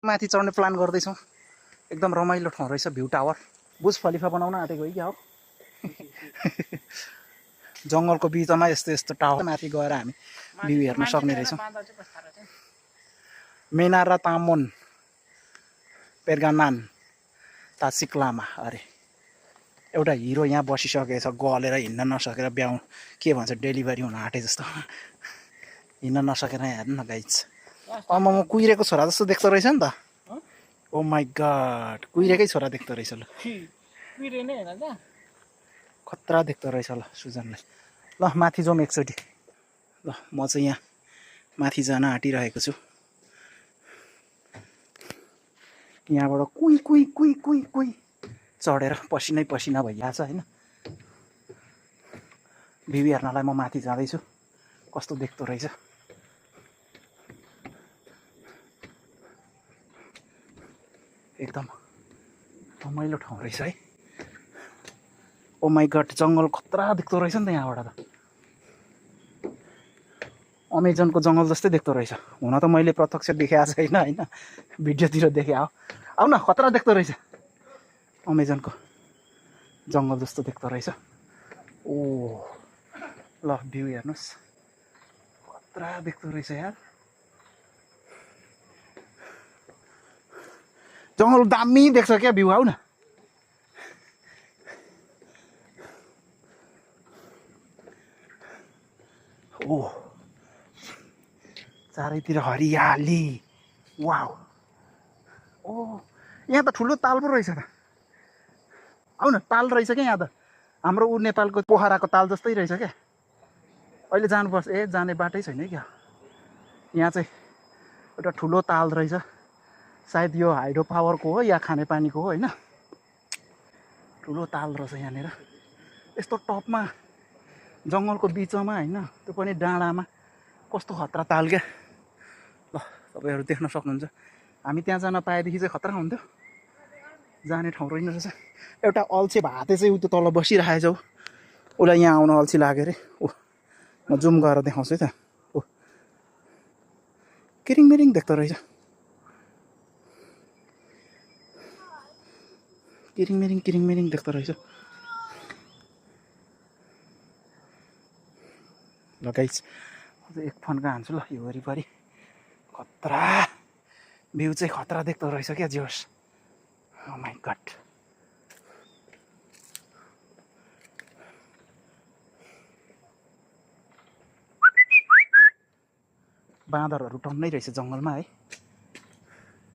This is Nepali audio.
माथि चढ्ने प्लान गर्दैछौँ एकदम रमाइलो ठाउँ रहेछ भ्यू टावर बुज खलिफा बनाउन आँटेको क्या हो जङ्गलको बिचमा यस्तो यस्तो टावर माथि गएर हामी भ्यू हेर्न सक्ने रहेछौँ मेनारा तामोन पेर्गानान तासिक्लामा अरे एउटा हिरो यहाँ बसिसकेछ गलेर हिँड्न नसकेर ब्याउ के भन्छ डेलिभरी हुन आँटे जस्तो हिँड्न नसकेर यहाँ हेर्नु न गाइज म कुहिरेको छोरा जस्तो देख्दो रहेछ नि त ओ माई गड कुहिरेकै छोरा देख्दो रहेछ ल खतरा देख्दो रहेछ ल सुजनलाई ल माथि जाउँ एकचोटि ल म चाहिँ यहाँ माथि जान आँटिरहेको छु यहाँबाट कुई कुई कुई कुई कुई चढेर पसिनै पसिना भइहाल्छ होइन भ्यू हेर्नलाई म माथि जाँदैछु कस्तो देख्दो रहेछ एकदम रमाइलो ठाउँ रहेछ है ओ माई गड जङ्गल खतरा देख्दो रहेछ नि त यहाँबाट त अमेजनको जङ्गल जस्तै देख्दो रहेछ हुन त मैले प्रत्यक्ष देखेको छैन होइन भिडियोतिर देखेँ आऊ न खतरा देख्दो रहेछ अमेजनको जङ्गल जस्तो देख्दो रहेछ ओ ल भ्यू हेर्नुहोस् खतरा देख्दो रहेछ यार जङ्गल दामी देख्छ क्या भ्यू आऊ न ओ चारैतिर हरियाली वाउ ओ यहाँ त ठुलो ताल पो रहेछ त आऊ न ताल रहेछ क्या यहाँ त हाम्रो ऊ नेपालको पोखराको ताल जस्तै रहेछ क्या अहिले जानुपर्छ जाने बाटै छैन क्या यहाँ चाहिँ एउटा ठुलो ताल रहेछ सायद यो हाइड्रो पावरको हो या खानेपानीको हो होइन ठुलो ताल रहेछ यहाँनिर यस्तो टपमा जङ्गलको बिचमा होइन त्यो पनि डाँडामा कस्तो खतरा ताल क्या ल तपाईँहरू देख्न सक्नुहुन्छ हामी त्यहाँ जान पाएदेखि चाहिँ खतरा हुन्थ्यो जाने ठाउँ रहेन रहेछ एउटा अल्छे भाते चाहिँ उ त्यो तल बसिरहेको छ उसलाई यहाँ आउन अल्छी लाग्यो अरे ऊ म जुम गरेर देखाउँछु है त ऊ किरिङमिरिङ देख्दो रहेछ किरिङमिरिङ देख्दो रहेछ ल गाइस एक फन्का हान्छु ल यो वरिपरि खतरा भ्यू चाहिँ खतरा देख्दो रहेछ क्या जोस ओ माई गड बाँदरहरू टन्नै रहेछ जङ्गलमा है